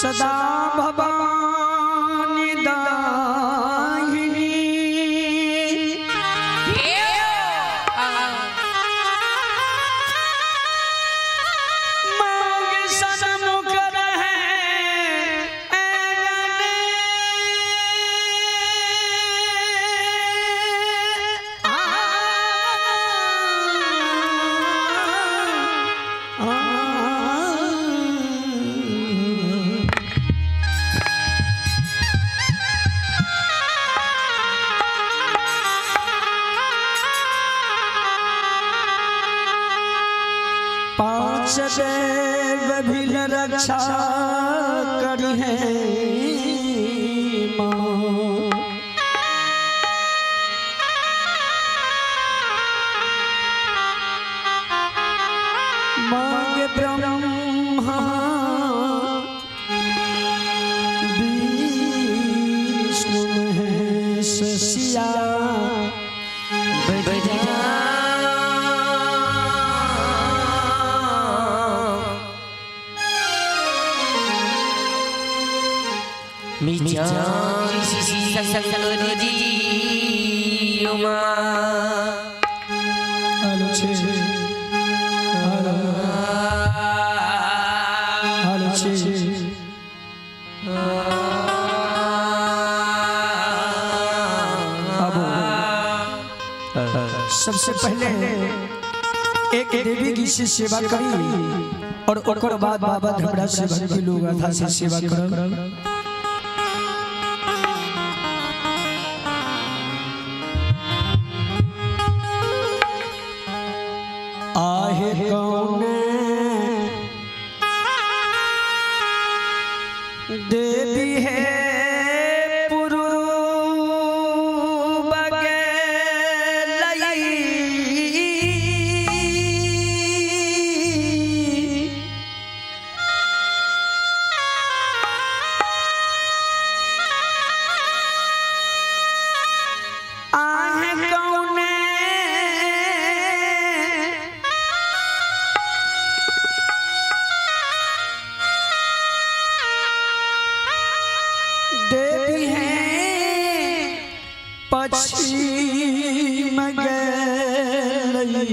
सदा भवानी दाहिनी मांग सन्मुख रहे पांच देव भिन्न रक्षा करी है मांग ब्रह्मा विष्णु महेश शिया सबसे पहले एक देवी की से सेवा करी और ओकर बाद बाबा धबड़ा से भक्ति लोग आधा से सेवा करल। आहे कौने देवी है देवी है पश्चिम गई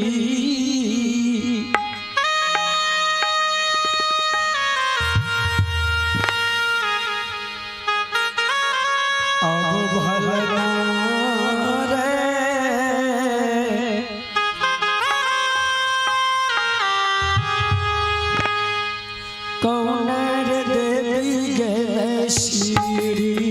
अब भलना रे कौन रे देवी गए श्री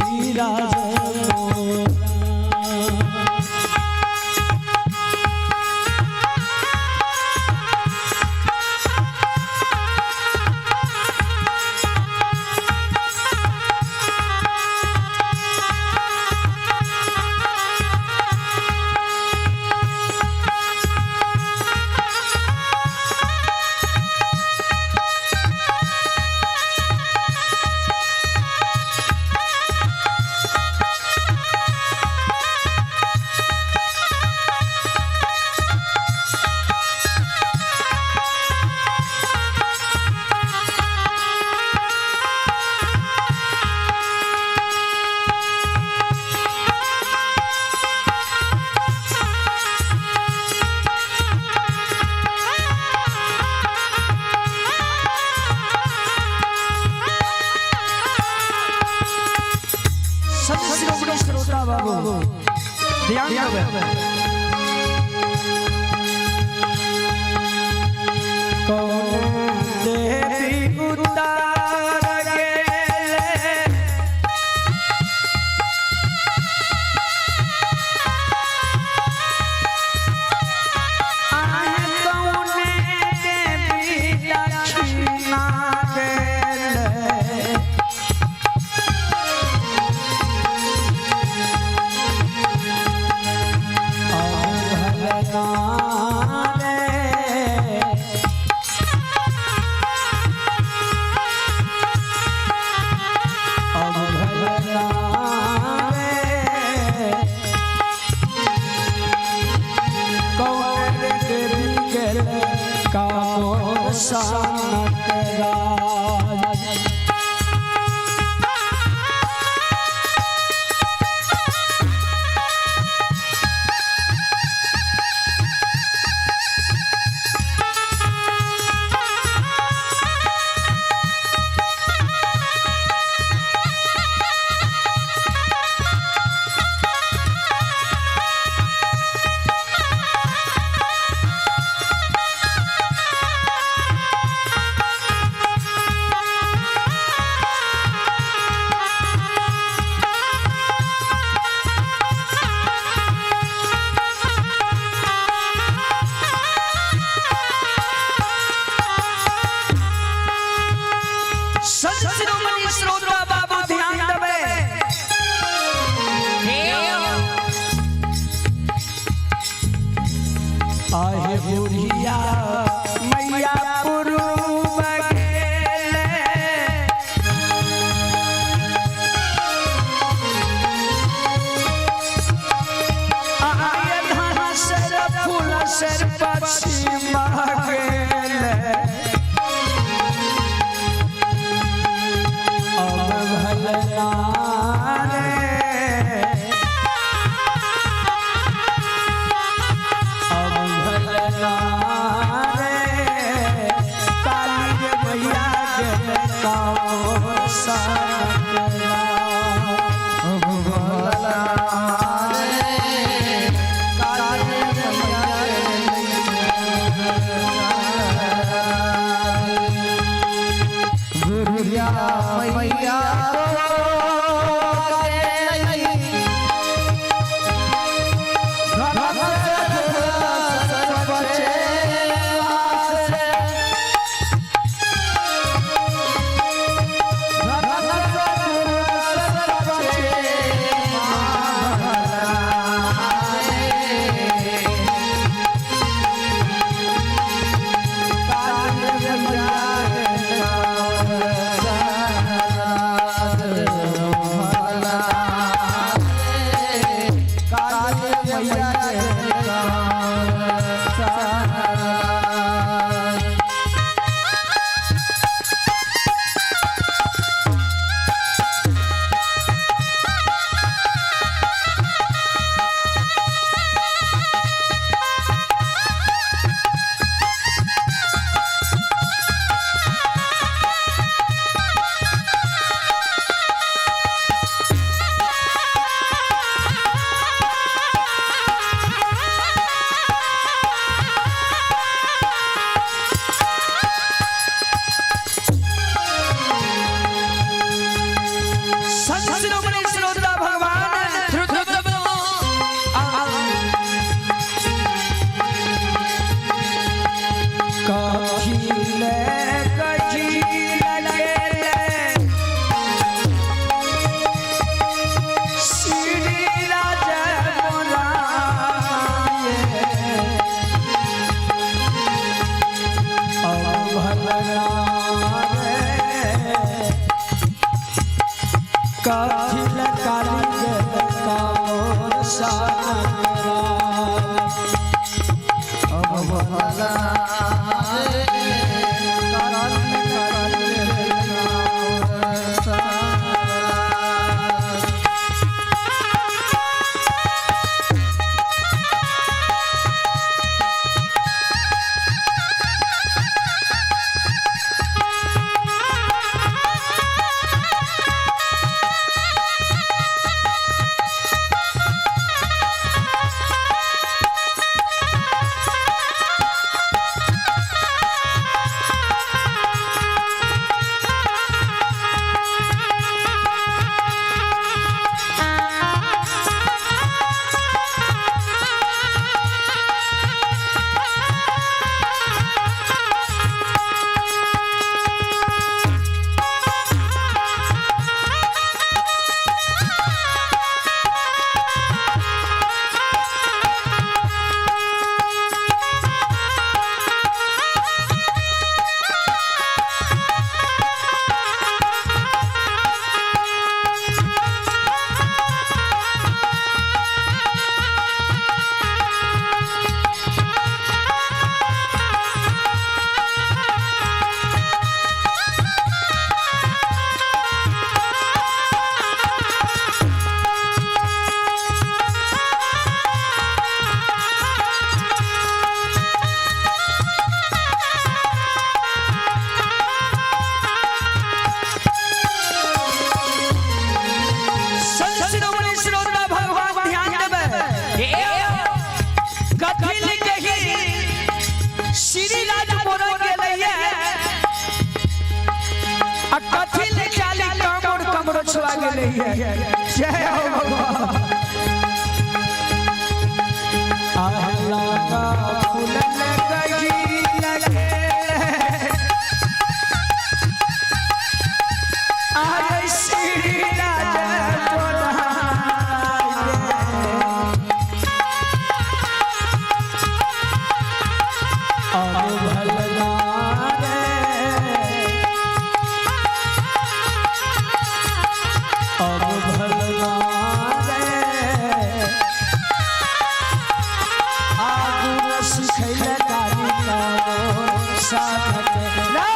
बाबू ध्यान कौन देवी उतार गेले कौन देवी दक्षिणा गेले बुढ़िया मैया पुरुब गेले आये धान सर फूल सर पश्चिम गेले अब भलना छुआ गेले है जय हो भगवान आहला का फूल लगी लगे आय श्री राजा अब भलना रे अब भलना रे आगू सिखैल गाड़ी का साधक रे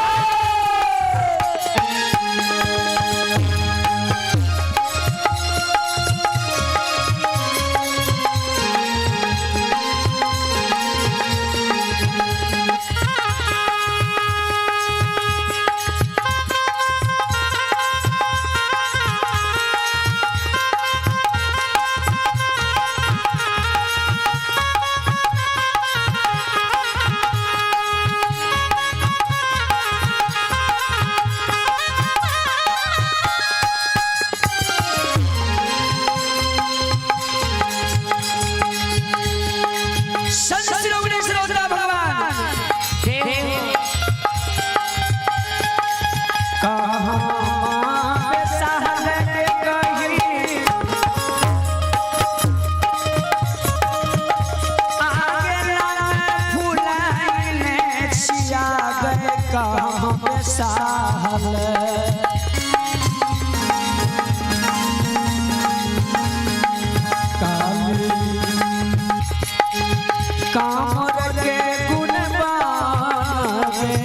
कामर के गुण बागे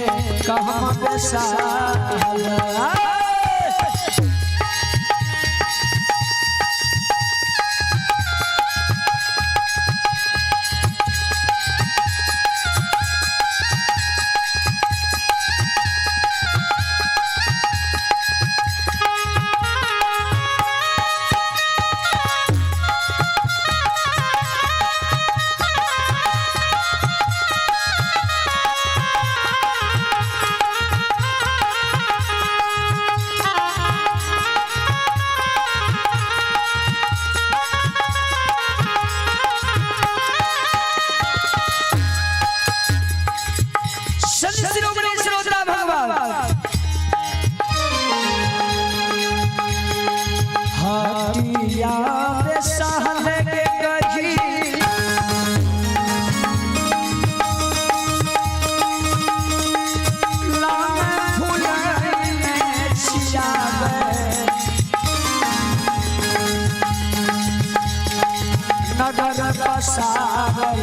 कहाँ बेसाल हटिया बेसाल के गजी लाम फूल में छियावे नगर बसावल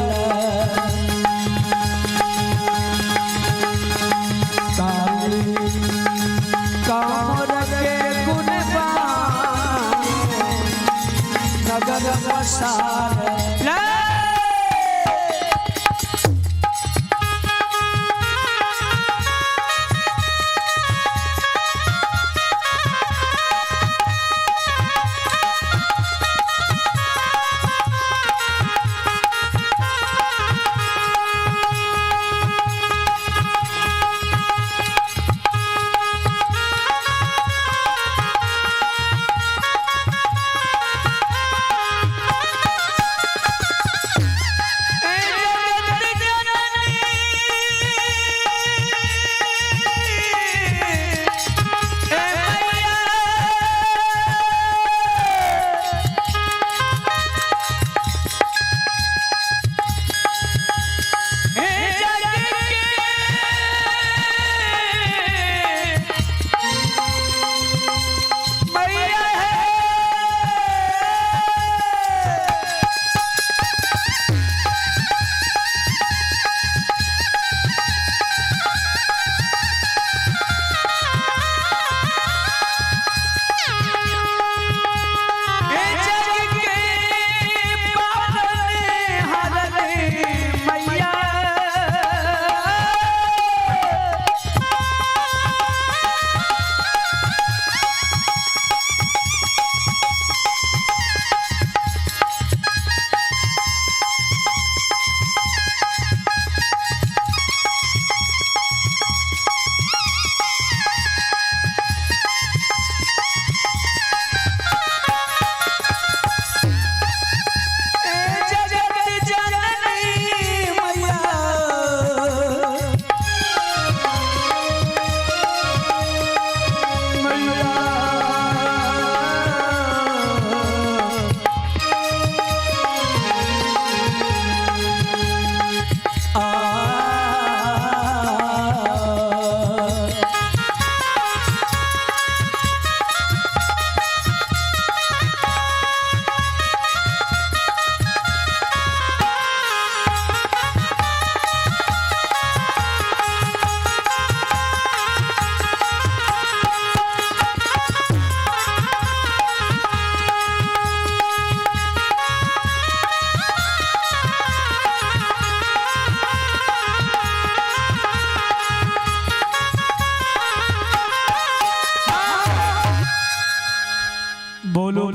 कामर के गुण नगर बसार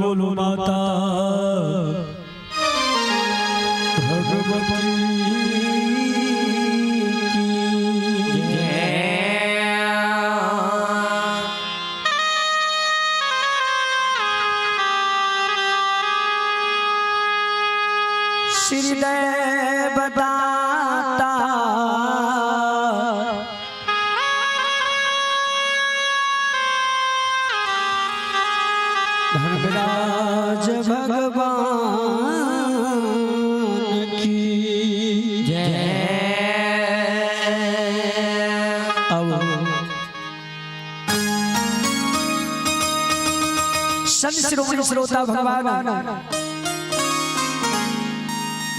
बोलो माता भगवती श्रीदेव दाता धर्मराज भगवान की जय। संत शिरोमणि श्रोता भगवान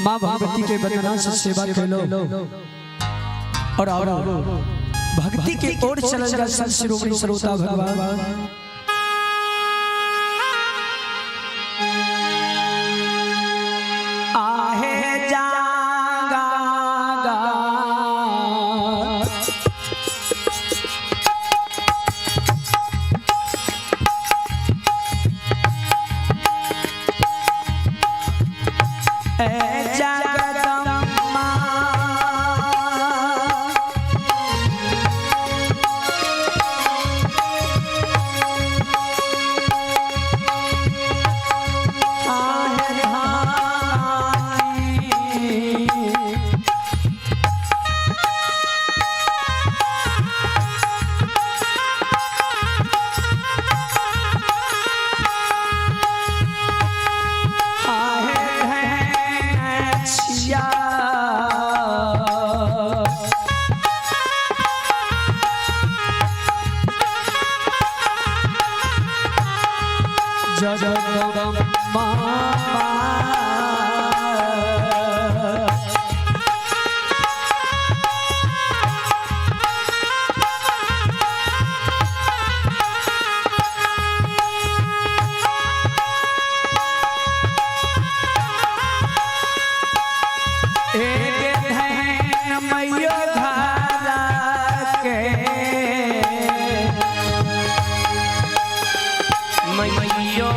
माँ भगवती के वंदना से सेवा करो और आओ भक्ति के ओर चल जा। संत शिरोमणि श्रोता भगवान आहे जागा जगदम्मा जगदम्मा मैया धारा के मैयो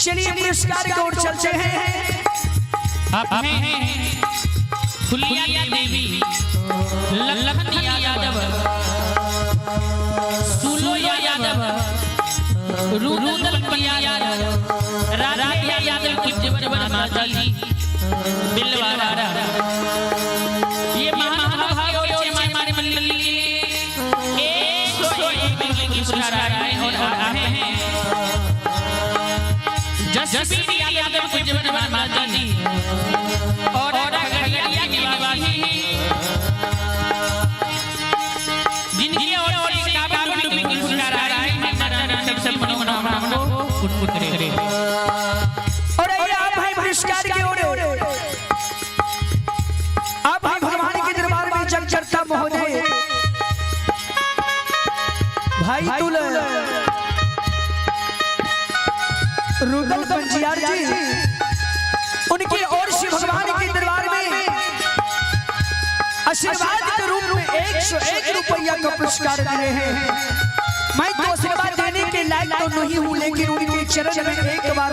चलिए पुरस्कार की ओर चलते हैं। आप हैं फुलिया देवी, लखनिया यादव, सुलोया यादव, रुदल पंडिया यादव, राजा यादव की जबर माता जी बिलवाड़ा। ये महाभाग और हमारे मल्ली 101 बिल्ली की पुरस्कार आए और आए हैं जसबीर यादव की जबर माता जी और खगड़िया के निवासी जिनकी ओर से काबा डुबी की पुरस्कार आए हैं सबसे मनोकामना को कुट करे। और आप भाई पुरस्कार की ओर आप भाई भगवान के दरबार में जग चरता महोदय भाई तुल रुदल पंजियार जी उनकी ओर से भगवान के दरबार में आशीर्वाद के रूप में 101 रुपया का पुरस्कार दिए हैं। मैं तो आशीर्वाद देने के लायक तो नहीं हूँ, लेकिन उनके चरण में एक बार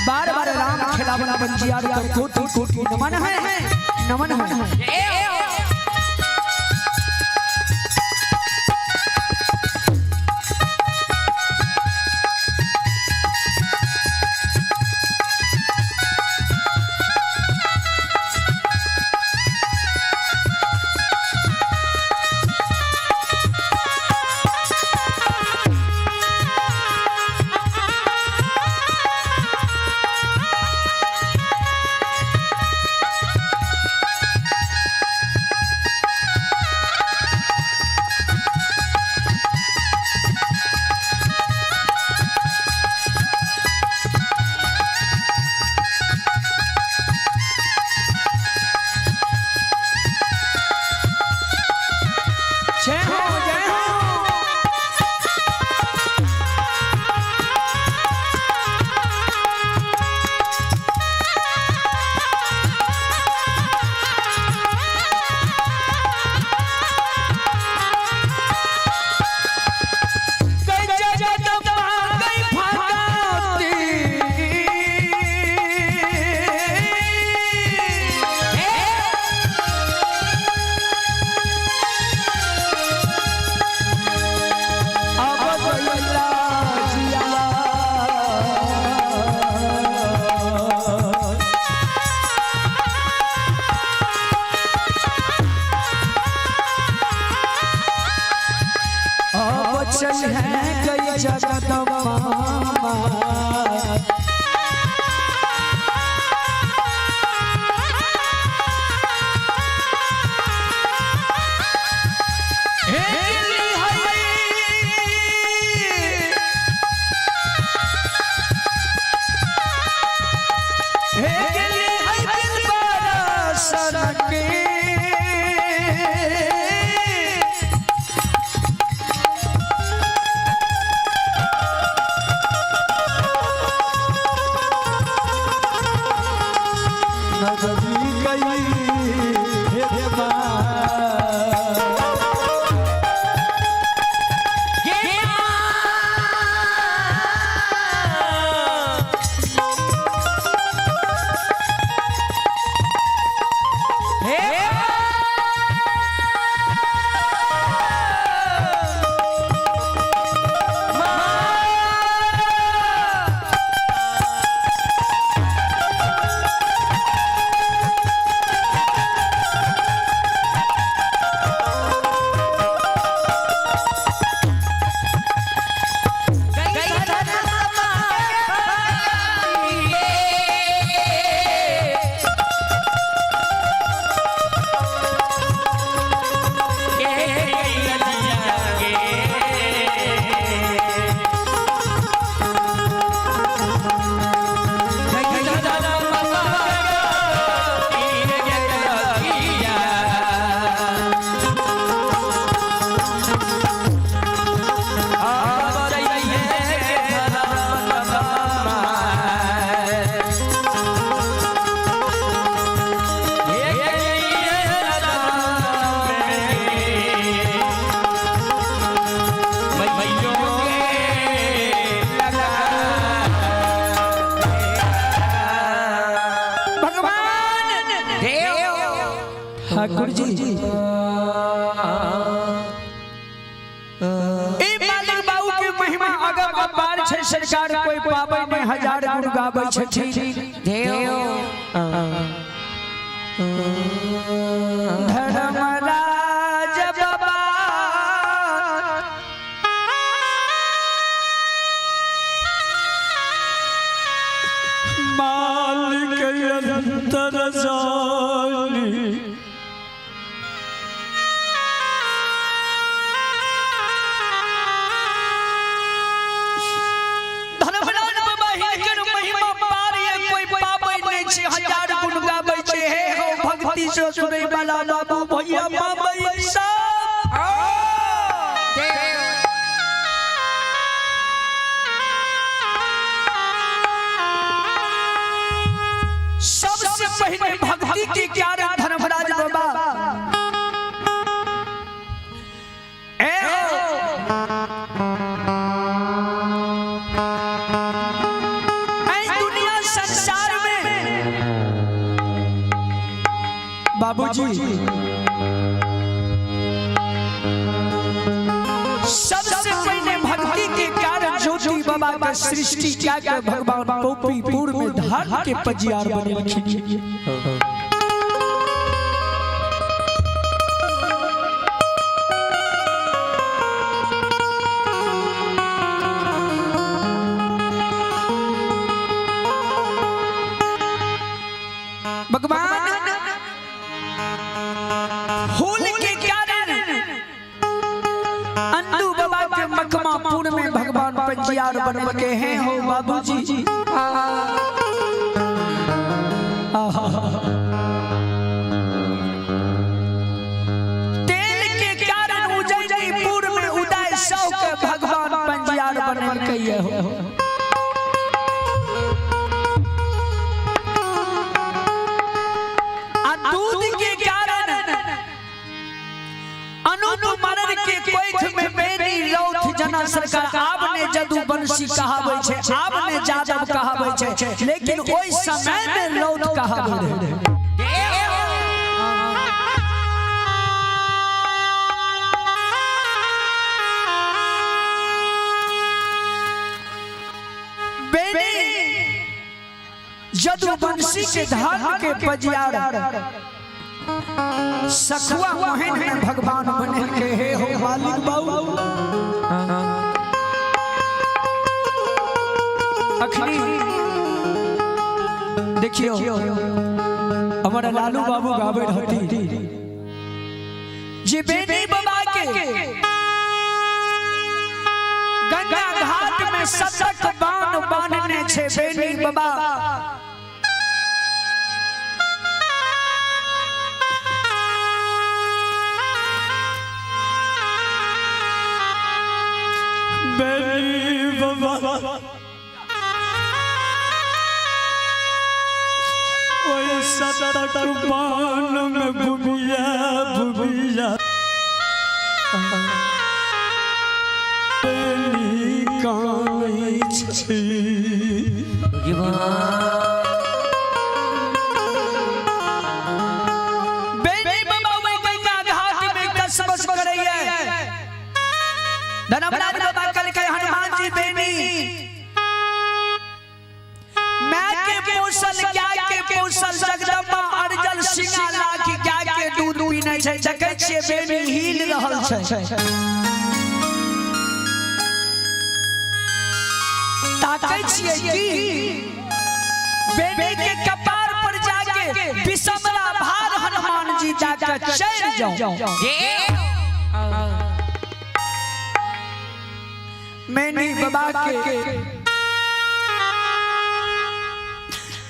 बार राम खिलावन पंजियार का कोटि कोटि नमन है, नमन है। ठाकुर जी ए मालिक बाबू के महिमा अगम अपार छै सरकार कोई पाबै ने हजार गुण गाबै छथिन देव धर्मराज बाबा मालिक अंतर जानी धर्मराज बाबा हिनकर महिमा पार ये कोई पाबै नै छै हजार गुण गाबै छै हे हो भक्ति से सुनै वाला बाबू भैया पाबै सब सबसे पहले भक्ति के कारण धर्मराज बाबा दुनिया संसार में बाबूजी सबसे पहले भक्ति के कारण ज्योति बाबा का सृष्टि क्या के भगवान पोपीपुर में धान के पजियार बनेलखिन भगवान फूल के कारण अंदू बाबा के मकमापुर में भगवान पंजियार बन के हैं हो बाबूजी तेल के कारण उज्जैनपुर में उदय सौ के भगवान पंजियार बन के हो दूध के कारण अनुपमरण के कोइठ में बेनी रौथ जना सरकार आपने जदू बंसी कहाबै छै आपने जादव कहाबै छै लेकिन ओइ समय में रौथ कहाबै बेनी जदू बंसी के धान के पजियार सखुआ मोहन में भगवान बने के हे हो मालिक बाबू अखनी देखियो हमारा लालू बाबू गावे रहती जे बेनी बाबा के गंगा घाट में सतत बाण बांधने छे बेनी बाबा बेनी बाबा ओए सतत बाण में भूमिया भूमिया बेनी कानै छी बेनी बाबा ओइ गंगा घाट में कसबस करैया धर्मराज बाबा कल के हनुमान जी बेनी मैं के पोसल क्या के पोसल जगदम्बा अर्जन सिंगा लाख क्या के दूध पीने छै जकै छै बेनी हिल रहल छै ताकै छियै की बेनी के कपार पर जाके विषमरा भार हनुमान जी जाके चढ़ जाओ मैंने बाबा के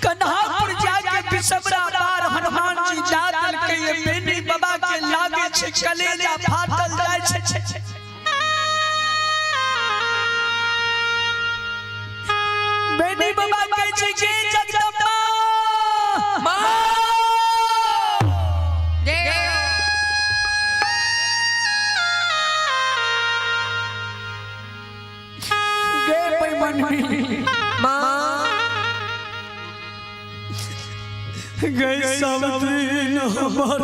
कन्हापुर जाके विषमरा भार हनुमान जी जाकर के ये मैंने बाबा के लागे छे कलेजा फाटल जाय छे मैंने बाबा के छे जे जगदम्बा गई सब दिन हमार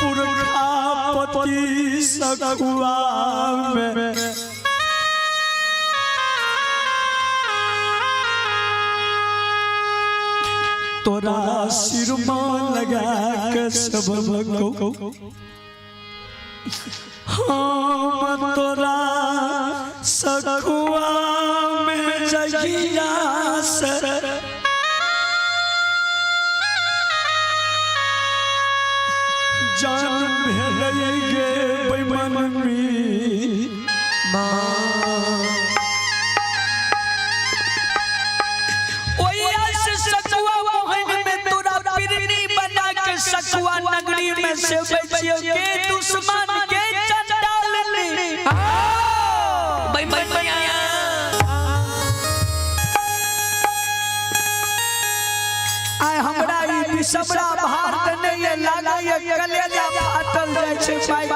पुरखापति सखुआ में तोरा सिर में लगा के सब को हम तोरा सखुआ में जगिया से जान भेलै गे बैमनमी सकुआ नगरी में से बचियो के दुश्मन के चंडाल ले भाई भैया आय हमरा ई बिसबरा भारत ने ये लागा ये कलेजा फाटल जाय छै भाई